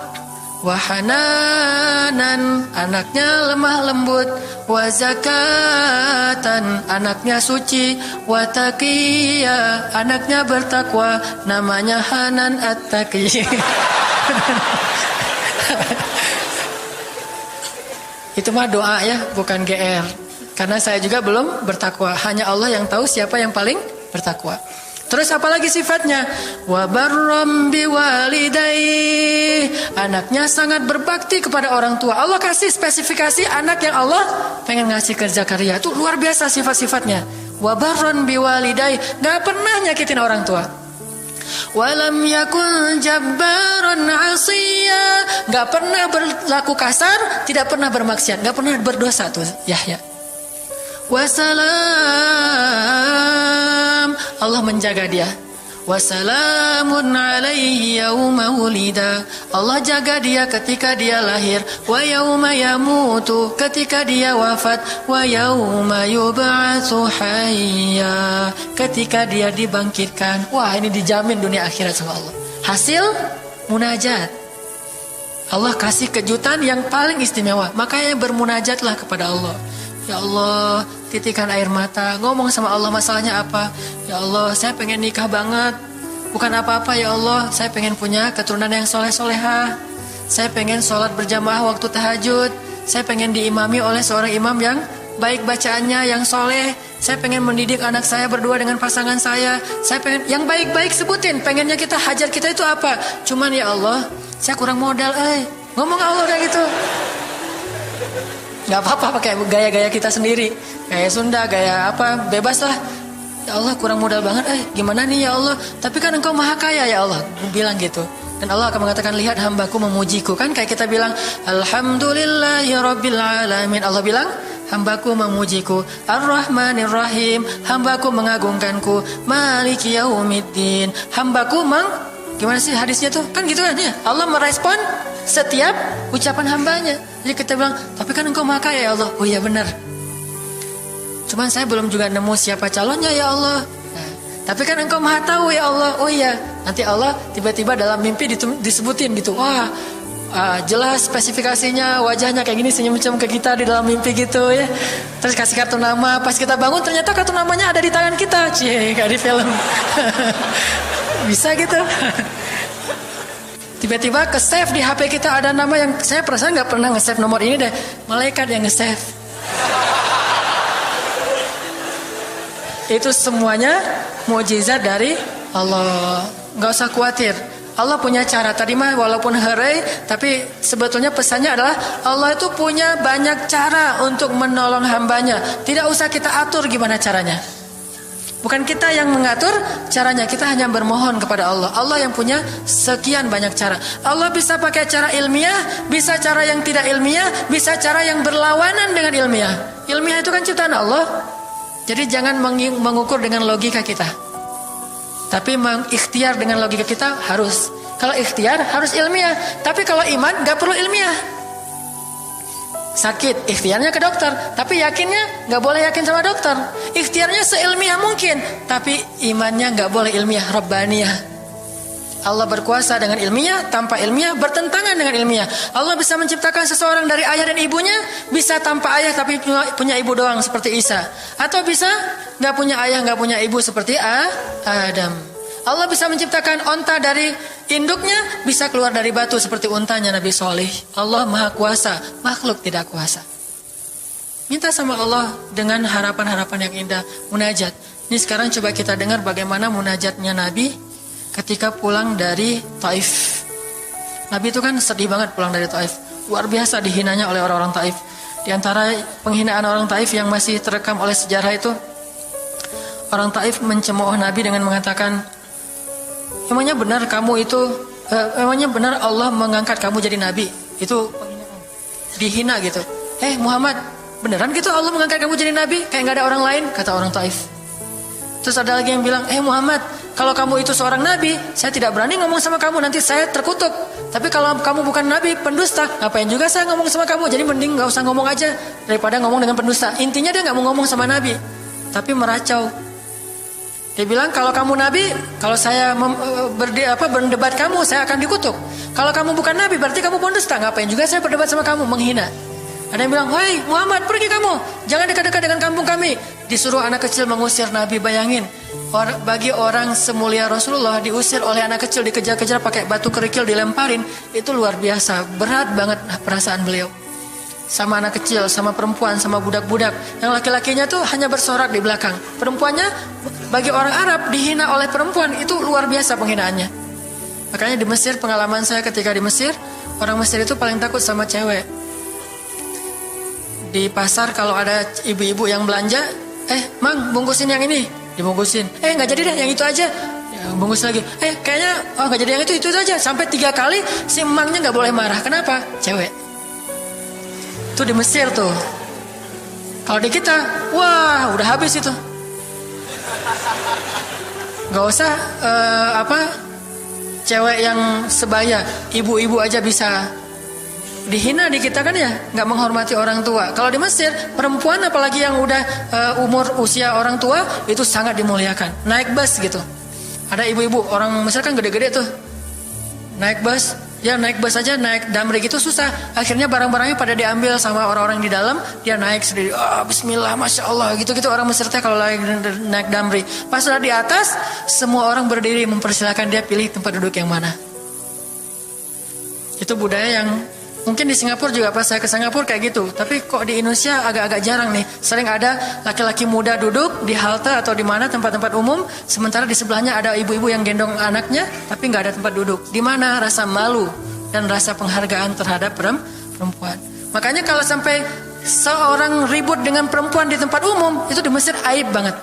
Speaker 1: wahananan, anaknya lemah lembut. Wazakatan, anaknya suci. Wataqiya, anaknya bertakwa. Namanya Hanan At-Taqi. Itu mah doa ya, bukan GR. Karena saya juga belum bertakwa. Hanya Allah yang tahu siapa yang paling bertakwa. Terus apalagi sifatnya? Wa barram biwalidayhi, anaknya sangat berbakti kepada orang tua. Allah kasih spesifikasi anak yang Allah pengen ngasih ke Zakaria. Itu luar biasa sifat-sifatnya. Wa barran biwalidayhi, enggak pernah nyakitin orang tua. Walam yakun jabbaran 'asiyya, enggak pernah berlaku kasar, tidak pernah bermaksiat, enggak pernah berdosa tuh Yahya. Wassalam, Allah menjaga dia. Wassalamun alaihi yauma wulida, Allah jaga dia ketika dia lahir. Wa yauma yamutu, ketika dia wafat. Wa yauma yub'atsu hayya, ketika dia dibangkitkan. Wah, ini dijamin dunia akhirat sama Allah. Hasil munajat. Allah kasih kejutan yang paling istimewa. Makanya bermunajatlah kepada Allah. Ya Allah, titikan air mata, ngomong sama Allah masalahnya apa. Ya Allah, saya pengen nikah banget. Bukan apa-apa ya Allah, saya pengen punya keturunan yang soleh-solehah. Saya pengen sholat berjamaah waktu tahajud. Saya pengen diimami oleh seorang imam yang baik bacaannya, yang soleh. Saya pengen mendidik anak saya berdua dengan pasangan saya. Saya pengen yang baik-baik, sebutin. Pengennya kita, hajat kita itu apa. Cuman ya Allah, saya kurang modal. Ngomong Allah kayak gitu. Gak apa-apa pakai gaya-gaya kita sendiri, gaya Sunda, gaya apa, bebas lah. Ya Allah, kurang modal banget, gimana nih ya Allah, tapi kan engkau maha kaya ya Allah, bilang gitu. Dan Allah akan mengatakan, lihat hambaku memujiku. Kan kayak kita bilang alhamdulillahi rabbil alamin, Allah bilang hambaku memujiku. Ar-Rahmanir Rahim, hambaku mengagungkanku. Maliki yaumiddin, hambaku gimana sih hadisnya tuh, kan gitu kan ya. Allah merespon setiap ucapan hambanya. Jadi kita bilang, tapi kan engkau maha kaya ya Allah. Oh iya benar, cuman saya belum juga nemu siapa calonnya ya Allah. Tapi kan engkau maha tahu ya Allah. Oh iya, nanti Allah tiba-tiba dalam mimpi disebutin gitu. Wah, jelas spesifikasinya, wajahnya kayak gini, senyum-senyum ke kita di dalam mimpi gitu ya. Terus kasih kartu nama, pas kita bangun ternyata kartu namanya ada di tangan kita. Cie, kayak di film. Bisa gitu. Tiba-tiba ke save di HP kita ada nama yang saya perasaan nggak pernah nge-save nomor ini deh. Malaikat yang nge-save. Itu semuanya mukjizat dari Allah. Nggak usah khawatir. Allah punya cara. Tadi mah walaupun herai, tapi sebetulnya pesannya adalah Allah itu punya banyak cara untuk menolong hambanya. Tidak usah kita atur gimana caranya. Bukan kita yang mengatur caranya, kita hanya bermohon kepada Allah. Allah yang punya sekian banyak cara. Allah bisa pakai cara ilmiah, bisa cara yang tidak ilmiah, bisa cara yang berlawanan dengan ilmiah. Ilmiah itu kan ciptaan Allah. Jadi jangan mengukur dengan logika kita. Tapi mengikhtiar dengan logika kita harus. Kalau ikhtiar harus ilmiah. Tapi kalau iman gak perlu ilmiah. Sakit, ikhtiarnya ke dokter, tapi yakinnya nggak boleh yakin sama dokter. Ikhtiarnya seilmiah mungkin, tapi imannya nggak boleh ilmiah, rabbaniyah. Allah berkuasa dengan ilmiah, tanpa ilmiah bertentangan dengan ilmiah. Allah bisa menciptakan seseorang dari ayah dan ibunya, bisa tanpa ayah tapi punya ibu doang seperti Isa, atau bisa nggak punya ayah nggak punya ibu seperti Adam. Allah bisa menciptakan onta dari induknya, bisa keluar dari batu seperti untanya Nabi Soleh. Allah maha kuasa, makhluk tidak kuasa. Minta sama Allah dengan harapan-harapan yang indah, munajat. Ini sekarang coba kita dengar bagaimana munajatnya Nabi ketika pulang dari Taif. Nabi itu kan sedih banget pulang dari Taif. Luar biasa dihinanya oleh orang-orang Taif. Di antara penghinaan orang Taif yang masih terekam oleh sejarah itu, orang Taif mencemooh Nabi dengan mengatakan, emangnya benar kamu itu, emangnya benar Allah mengangkat kamu jadi nabi? Itu penghinaan, dihina gitu. Muhammad, beneran gitu Allah mengangkat kamu jadi nabi? Kayak gak ada orang lain, kata orang Taif. Terus ada lagi yang bilang, Muhammad, kalau kamu itu seorang nabi, saya tidak berani ngomong sama kamu, nanti saya terkutuk. Tapi kalau kamu bukan nabi, pendusta, ngapain juga saya ngomong sama kamu? Jadi mending gak usah ngomong aja daripada ngomong dengan pendusta. Intinya dia gak mau ngomong sama nabi, tapi meracau. Dia bilang, kalau kamu nabi, kalau saya berdebat kamu, saya akan dikutuk. Kalau kamu bukan nabi, berarti kamu pendusta. Ngapain juga saya berdebat sama kamu, menghina. Ada yang bilang, hei Muhammad, pergi kamu, jangan dekat-dekat dengan kampung kami. Disuruh anak kecil mengusir Nabi. Bayangin, bagi orang semulia Rasulullah diusir oleh anak kecil, dikejar-kejar pakai batu kerikil, dilemparin. Itu luar biasa, berat banget perasaan beliau. Sama anak kecil, sama perempuan, sama budak-budak. Yang laki-lakinya tuh hanya bersorak di belakang. Perempuannya, bagi orang Arab, dihina oleh perempuan. Itu luar biasa penghinaannya. Makanya di Mesir, pengalaman saya ketika di Mesir, orang Mesir itu paling takut sama cewek. Di pasar kalau ada ibu-ibu yang belanja, Mang, bungkusin yang ini. Dibungkusin. Gak jadi deh, yang itu aja. Bungkus lagi. Kayaknya, gak jadi yang itu aja. Sampai 3 kali, si emangnya gak boleh marah. Kenapa? Cewek. Itu di Mesir tuh. Kalau di kita, wah udah habis itu. Gak usah cewek yang sebaya, ibu-ibu aja bisa dihina di kita kan ya, nggak menghormati orang tua. Kalau di Mesir, perempuan apalagi yang udah umur usia orang tua itu sangat dimuliakan. Naik bus gitu, ada ibu-ibu orang Mesir kan gede-gede tuh, naik bus. Ya naik bus aja, naik damri gitu susah. Akhirnya barang-barangnya pada diambil sama orang-orang di dalam. Dia naik sendiri, bismillah, masya Allah, gitu-gitu orang Mesir teh kalau lagi naik damri. Pas sudah di atas, semua orang berdiri mempersilahkan dia pilih tempat duduk yang mana. Itu budaya yang mungkin di Singapura juga, pas saya ke Singapura kayak gitu. Tapi kok di Indonesia agak-agak jarang nih. Sering ada laki-laki muda duduk di halte atau di mana tempat-tempat umum, sementara di sebelahnya ada ibu-ibu yang gendong anaknya, tapi nggak ada tempat duduk. Di mana rasa malu dan rasa penghargaan terhadap perempuan. Makanya kalau sampai seorang ribut dengan perempuan di tempat umum, itu di Mesir aib banget.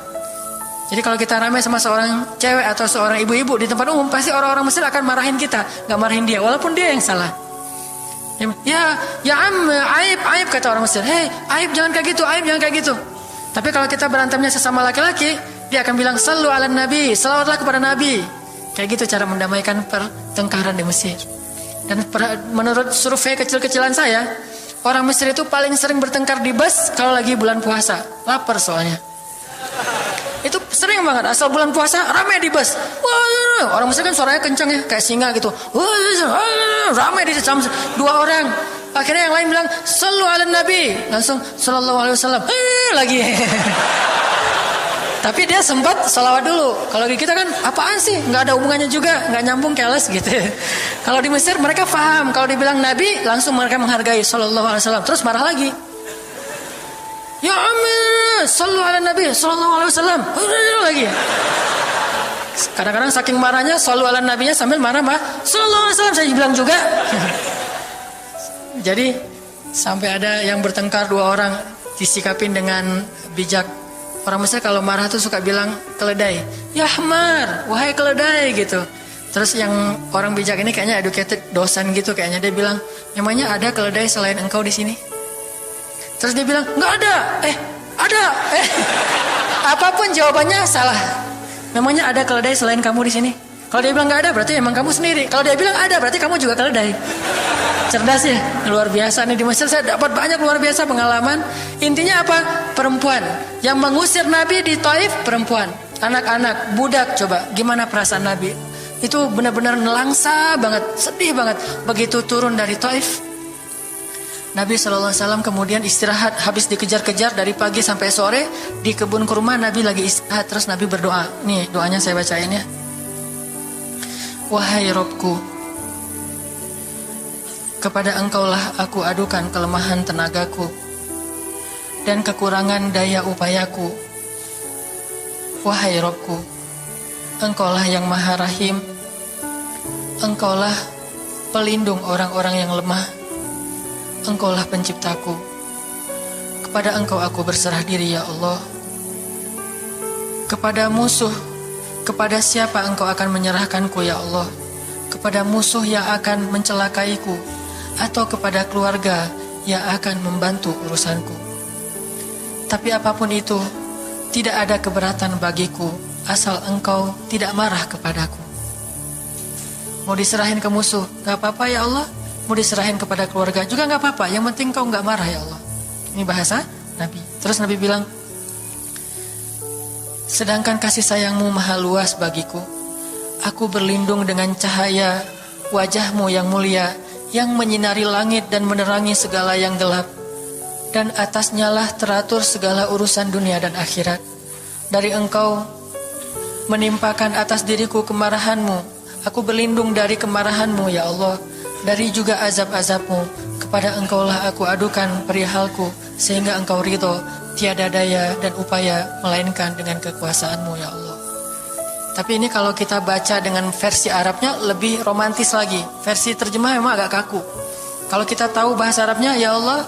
Speaker 1: Jadi kalau kita ramai sama seorang cewek atau seorang ibu-ibu di tempat umum, pasti orang-orang Mesir akan marahin kita, nggak marahin dia, walaupun dia yang salah. Ya aib kata orang Mesir. Aib jangan kayak gitu, aib jangan kayak gitu. Tapi kalau kita berantemnya sesama laki-laki, dia akan bilang sallu ala nabi, salawatlah kepada nabi. Kayak gitu cara mendamaikan pertengkaran di Mesir. Dan menurut survei kecil-kecilan saya, orang Mesir itu paling sering bertengkar di bus kalau lagi bulan puasa, lapar soalnya. Itu sering banget, asal bulan puasa ramai di bus. Wah, orang Mesir kan suaranya kencang ya, kayak singa gitu. Wah, ramai di jam 2 orang. Akhirnya yang lain bilang sallu ala nabi, langsung sallallahu alaihi wasallam. Lagi. Tapi dia sempat salawat dulu. Kalau di kita kan apaan sih, nggak ada hubungannya juga, nggak nyambung, keles gitu. Kalau di Mesir mereka paham, kalau dibilang nabi langsung mereka menghargai sallallahu alaihi wasallam, terus marah lagi. Ya amin, sallu ala nabi sallallahu alaihi wasallam. Lagi. Kadang-kadang saking marahnya sallu ala nabinya sambil marah sallallahu alaihi wasallam, saya bilang juga. Jadi sampai ada yang bertengkar 2 orang disikapin dengan bijak. Orang Mesir kalau marah tuh suka bilang keledai. Ya Ahmar, wahai keledai gitu. Terus yang orang bijak ini kayaknya educated dosen gitu kayaknya, dia bilang, memangnya ada keledai selain engkau di sini? Terus dia bilang, nggak ada. Ada. Apapun jawabannya salah. Memangnya ada keledai selain kamu di sini? Kalau dia bilang nggak ada, berarti emang kamu sendiri. Kalau dia bilang ada, berarti kamu juga keledai. Cerdas ya, luar biasa nih di Mesir. Saya dapat banyak luar biasa pengalaman. Intinya apa? Perempuan yang mengusir Nabi di Taif, perempuan, anak-anak, budak. Coba gimana perasaan Nabi? Itu benar-benar nelangsa banget, sedih banget. Begitu turun dari Taif, Nabi SAW kemudian istirahat. Habis dikejar-kejar dari pagi sampai sore di kebun kurma, Nabi lagi istirahat. Terus Nabi berdoa. Nih doanya saya bacain ya. Wahai Robku, kepada engkaulah aku adukan kelemahan tenagaku dan kekurangan daya upayaku. Wahai Robku, engkaulah yang maha rahim. Engkaulah pelindung orang-orang yang lemah. Engkaulah penciptaku. Kepada engkau aku berserah diri ya Allah. Kepada musuh, kepada siapa engkau akan menyerahkanku ya Allah? Kepada musuh yang akan mencelakaiku, atau kepada keluarga yang akan membantu urusanku? Tapi apapun itu, tidak ada keberatan bagiku, asal engkau tidak marah kepadaku. Mau diserahin ke musuh, gak apa-apa ya Allah. Mau diserahin kepada keluarga juga gak apa-apa, yang penting kau gak marah ya Allah. Ini bahasa Nabi. Terus Nabi bilang, sedangkan kasih sayangmu maha luas bagiku, aku berlindung dengan cahaya wajahmu yang mulia, yang menyinari langit dan menerangi segala yang gelap, dan atasnya lah teratur segala urusan dunia dan akhirat. Dari engkau menimpakan atas diriku kemarahanmu, aku berlindung dari kemarahanmu ya Allah, dari juga azab-azabmu. Kepada engkaulah aku adukan perihalku, sehingga engkau ridho. Tiada daya dan upaya melainkan dengan kekuasaanmu ya Allah. Tapi ini kalau kita baca dengan versi Arabnya lebih romantis lagi. Versi terjemah memang agak kaku. Kalau kita tahu bahasa Arabnya, ya Allah,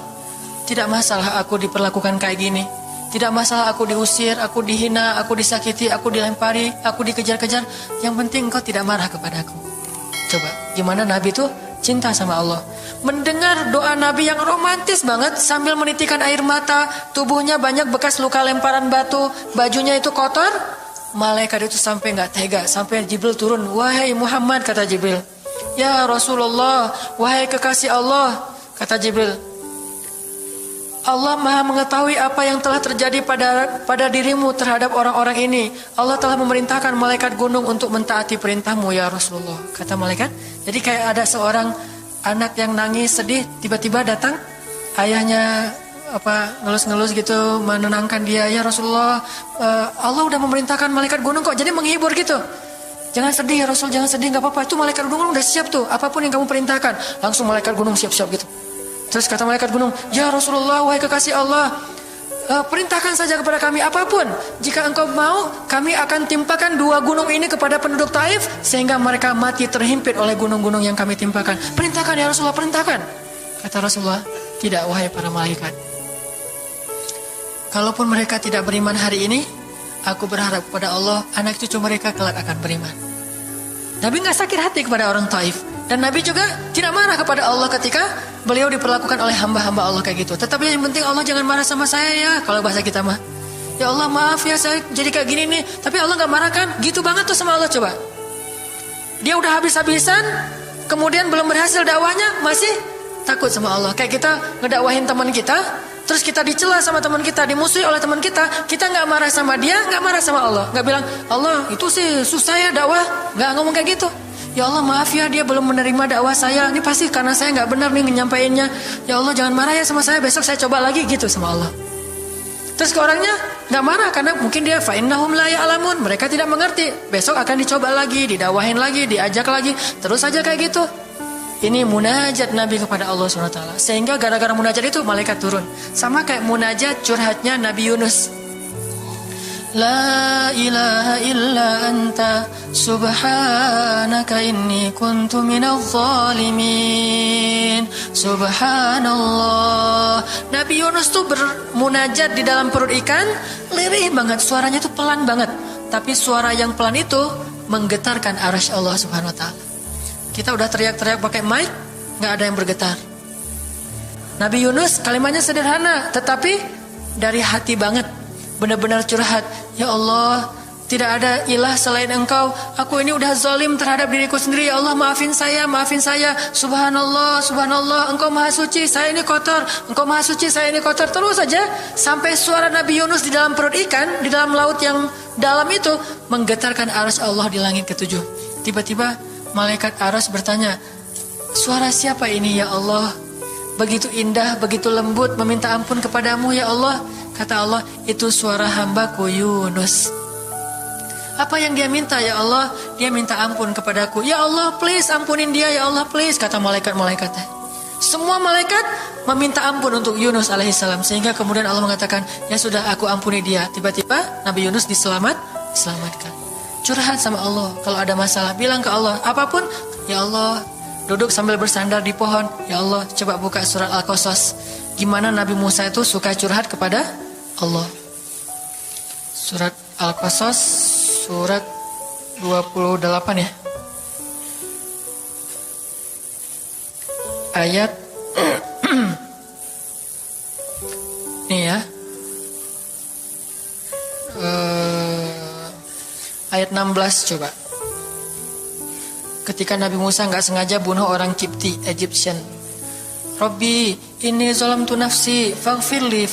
Speaker 1: tidak masalah aku diperlakukan kayak gini. Tidak masalah aku diusir, aku dihina, aku disakiti, aku dilempari, aku dikejar-kejar. Yang penting engkau tidak marah kepadaku. Coba, gimana Nabi itu cinta sama Allah. Mendengar doa Nabi yang romantis banget sambil menitikkan air mata, tubuhnya banyak bekas luka lemparan batu, bajunya itu kotor. Malaikat itu sampai gak tega, sampai Jibril turun. Wahai Muhammad, kata Jibril. Ya Rasulullah, wahai kekasih Allah, kata Jibril. Allah maha mengetahui apa yang telah terjadi pada dirimu terhadap orang-orang ini. Allah telah memerintahkan malaikat gunung untuk mentaati perintahmu ya Rasulullah, kata malaikat. Jadi kayak ada seorang anak yang nangis sedih, tiba-tiba datang ayahnya ngelus-ngelus gitu, menenangkan dia. Ya Rasulullah, Allah udah memerintahkan malaikat gunung kok, jadi menghibur gitu. Jangan sedih ya Rasul, jangan sedih, gak apa-apa, itu malaikat gunung udah siap tuh, apapun yang kamu perintahkan. Langsung malaikat gunung siap-siap gitu. Terus kata malaikat gunung, ya Rasulullah, wahai kekasih Allah, perintahkan saja kepada kami apapun. Jika engkau mau, kami akan timpakan 2 gunung ini kepada penduduk Taif, sehingga mereka mati terhimpit oleh gunung-gunung yang kami timpakan. Perintahkan ya Rasulullah, perintahkan. Kata Rasulullah, tidak wahai para malaikat. Kalaupun mereka tidak beriman hari ini, aku berharap kepada Allah, anak cucu mereka kelak akan beriman. Nabi gak sakit hati kepada orang Taif. Dan Nabi juga tidak marah kepada Allah ketika beliau diperlakukan oleh hamba-hamba Allah kayak gitu. Tetapi yang penting Allah jangan marah sama saya ya, kalau bahasa kita mah. Ya Allah maaf ya, saya jadi kayak gini nih. Tapi Allah gak marah kan? Gitu banget tuh sama Allah, coba. Dia udah habis-habisan, kemudian belum berhasil dakwahnya, masih takut sama Allah. Kayak kita ngedakwahin teman kita, terus kita dicela sama teman kita, dimusuhi oleh teman kita gak marah sama dia, gak marah sama Allah. Gak bilang, Allah itu sih susah ya dakwah. Gak ngomong kayak gitu. Ya Allah maaf ya, dia belum menerima dakwah saya. Ini pasti karena saya gak benar nih nyampainya. Ya Allah jangan marah ya sama saya, besok saya coba lagi gitu sama Allah. Terus ke orangnya gak marah karena mungkin dia fa'innahum la ya'lamun, mereka tidak mengerti. Besok akan dicoba lagi, didakwahin lagi, diajak lagi, terus aja kayak gitu. Ini munajat Nabi kepada Allah SWT. Sehingga gara-gara munajat itu malaikat turun. Sama kayak munajat curhatnya Nabi Yunus. La ilaha illa anta subhanaka inni kuntu minadh zalimin. Subhanallah. Nabi Yunus tuh bermunajat di dalam perut ikan, lirih banget, suaranya tuh pelan banget. Tapi suara yang pelan itu menggetarkan arasy Allah Subhanahu wa taala. Kita udah teriak-teriak pakai mic, enggak ada yang bergetar. Nabi Yunus kalimatnya sederhana, tetapi dari hati banget. Benar-benar curhat. Ya Allah, tidak ada ilah selain Engkau. Aku ini udah zalim terhadap diriku sendiri. Ya Allah, maafin saya, maafin saya. Subhanallah, subhanallah, Engkau maha suci, saya ini kotor. Engkau maha suci, saya ini kotor. Terus saja sampai suara Nabi Yunus di dalam perut ikan, di dalam laut yang dalam itu menggetarkan arasy Allah di langit ketujuh. Tiba-tiba malaikat arasy bertanya, suara siapa ini ya Allah? Begitu indah, begitu lembut, meminta ampun kepadamu ya Allah. Kata Allah, itu suara hambaku Yunus. Apa yang dia minta ya Allah? Dia minta ampun kepadaku. Ya Allah, please ampunin dia ya Allah, please. Kata malaikat-malaikatnya. Semua malaikat meminta ampun untuk Yunus alaihissalam. Sehingga kemudian Allah mengatakan, ya sudah aku ampuni dia. Tiba-tiba Nabi Yunus diselamatkan. Curhat sama Allah. Kalau ada masalah, bilang ke Allah. Apapun, ya Allah. Duduk sambil bersandar di pohon. Ya Allah, coba buka surat Al-Qasas. Gimana Nabi Musa itu suka curhat kepada Allah. Surat Al-Qasas, surat 28 ya. Ayat nih ya. Ayat 16 coba. Ketika Nabi Musa nggak sengaja bunuh orang Kipti, Egyptian. Rabbi, ini zalamtu nafsi, faghfirli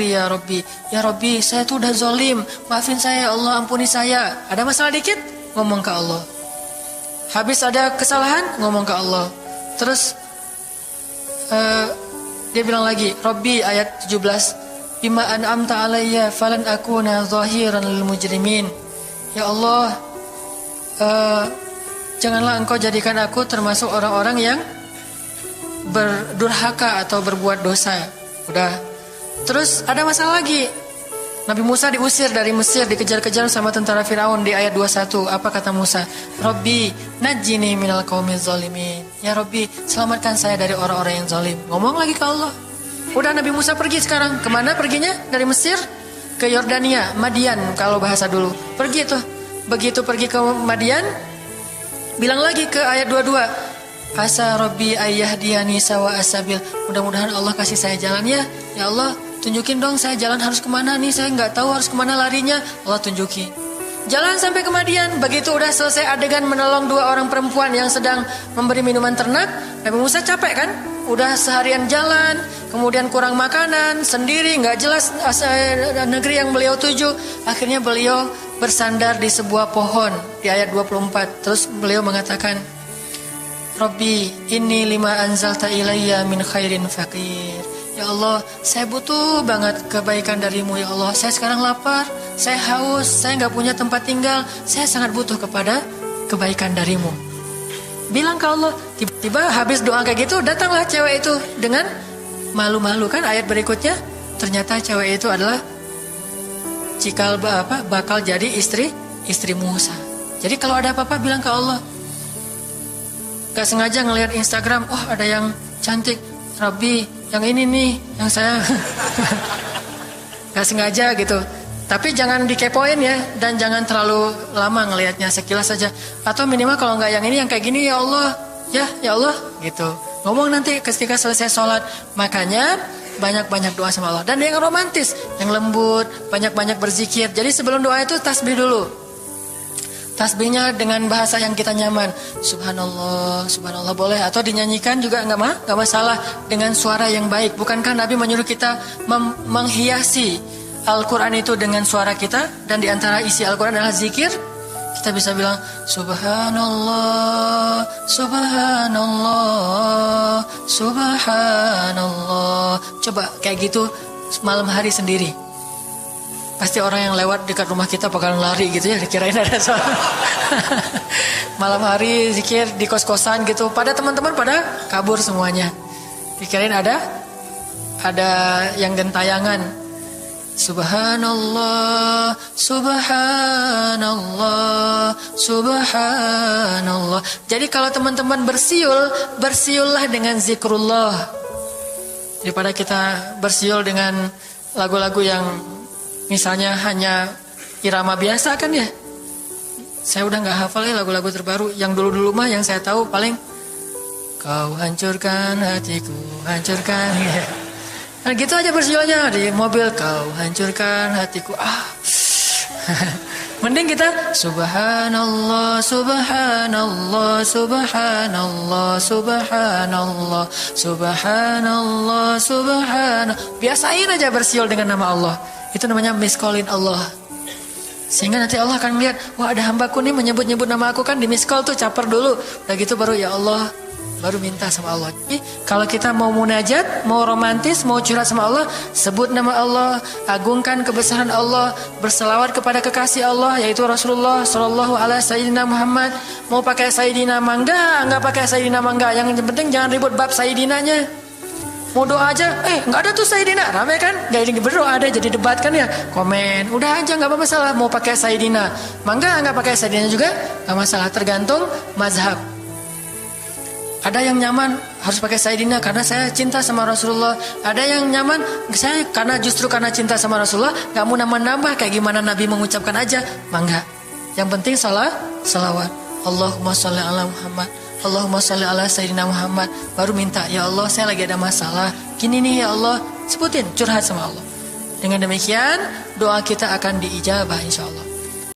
Speaker 1: ya Rabbi. Ya Rabbi, saya tuh udah zalim, maafin saya ya Allah, ampuni saya. Ada masalah dikit, ngomong ke Allah. Habis ada kesalahan, ngomong ke Allah. Terus dia bilang lagi, Rabbi ayat 17, bima an'amta alayya falan akuna zahiran lil mujrimin. Ya Allah, janganlah Engkau jadikan aku termasuk orang-orang yang berdurhaka atau berbuat dosa. Udah. Terus ada masalah lagi. Nabi Musa diusir dari Mesir, dikejar-kejar sama tentara Firaun di ayat 21. Apa kata Musa? Rabbi, najjini minal qaumiz zalimin. Ya Rabbi, selamatkan saya dari orang-orang yang zalim. Ngomong lagi ke Allah. Udah, Nabi Musa pergi sekarang. Kemana perginya? Dari Mesir ke Yordania, Madian kalau bahasa dulu. Pergi tuh. Begitu pergi ke Madian, bilang lagi ke ayat 22. Asa Rabbi ayyahdiyani sawa asabil. Mudah-mudahan Allah kasih saya jalan ya. Ya Allah, tunjukin dong saya jalan harus kemana nih. Saya nggak tahu harus kemana larinya. Allah tunjukin. Jalan sampai ke Madian. Begitu udah selesai adegan menolong dua orang perempuan yang sedang memberi minuman ternak, Nabi Musa capek kan? Udah seharian jalan, kemudian kurang makanan, sendiri, nggak jelas negeri yang beliau tuju. Akhirnya beliau bersandar di sebuah pohon di ayat 24. Terus beliau mengatakan, Rabbi, inni lima anzalta ilayya min khairin faqir. Ya Allah, saya butuh banget kebaikan darimu ya Allah. Saya sekarang lapar, saya haus, saya nggak punya tempat tinggal. Saya sangat butuh kepada kebaikan darimu. Bilang ke Allah. Tiba-tiba habis doa kayak gitu, datanglah cewek itu dengan malu-malu kan. Ayat berikutnya, ternyata cewek itu adalah bakal jadi istri Musa. Jadi kalau ada apa-apa bilang ke Allah. Gak sengaja ngelihat Instagram, oh ada yang cantik, Rabbi, yang ini nih, yang saya gak sengaja gitu. Tapi jangan dikepoin ya, dan jangan terlalu lama ngelihatnya, sekilas saja. Atau minimal kalau nggak yang ini, yang kayak gini, ya Allah, ya Allah, gitu. Ngomong nanti ketika selesai sholat. Makanya banyak-banyak doa sama Allah. Dan yang romantis, yang lembut, banyak-banyak berzikir. Jadi sebelum doa itu tasbih dulu. Tasbihnya dengan bahasa yang kita nyaman. Subhanallah, subhanallah boleh. Atau dinyanyikan juga nggak masalah dengan suara yang baik. Bukankah Nabi menyuruh kita menghiasi Al-Quran itu dengan suara kita? Dan diantara isi Al-Quran adalah zikir. Kita bisa bilang Subhanallah, Subhanallah, Subhanallah. Coba kayak gitu malam hari sendiri. Pasti orang yang lewat dekat rumah kita bakalan lari gitu ya, dikirain ada soal. Malam hari zikir di kos-kosan gitu, pada teman-teman pada kabur semuanya. Dikirain ada yang gentayangan. Subhanallah, subhanallah, subhanallah. Jadi kalau teman-teman bersiul, bersiullah dengan zikrullah. Daripada kita bersiul dengan lagu-lagu yang misalnya hanya irama biasa kan ya. Saya udah gak hafal ya lagu-lagu terbaru. Yang dulu-dulu mah yang saya tahu paling kau hancurkan hatiku, hancurkan ya. Nah gitu aja bersiulnya di mobil, kau hancurkan hatiku. Mending kita subhanallah, subhanallah, subhanallah, subhanallah, subhanallah, subhanallah. Biasain aja bersiul dengan nama Allah. Itu namanya miss-callin Allah. Sehingga nanti Allah akan melihat, wah ada hambaku nih menyebut-nyebut nama aku, kan di miss-call tuh, caper dulu. Udah gitu baru ya Allah, baru minta sama Allah. Jadi kalau kita mau munajat, mau romantis, mau curhat sama Allah, sebut nama Allah, agungkan kebesaran Allah, berselawat kepada kekasih Allah yaitu Rasulullah sallallahu alaihi sayyidina Muhammad. Mau pakai sayyidina mangga, enggak pakai sayyidina mangga, yang penting jangan ribut bab sayyidinanya. Mau doa aja, enggak ada tuh sayyidina, ramai kan? Enggak berdoa ada jadi debat kan ya, komen, udah aja enggak apa masalah. Mau pakai sayyidina mangga, enggak pakai sayyidina juga enggak masalah, tergantung mazhab. Ada yang nyaman harus pakai sayyidina karena saya cinta sama Rasulullah. Ada yang nyaman saya justru karena cinta sama Rasulullah gak mau nambah-nambah, kayak gimana Nabi mengucapkan aja, mangga. Yang penting salawat. Allahumma sholli ala Muhammad, Allahumma sholli ala sayyidina Muhammad. Baru minta, ya Allah saya lagi ada masalah gini nih ya Allah, sebutin, curhat sama Allah. Dengan demikian doa kita akan diijabah insyaallah.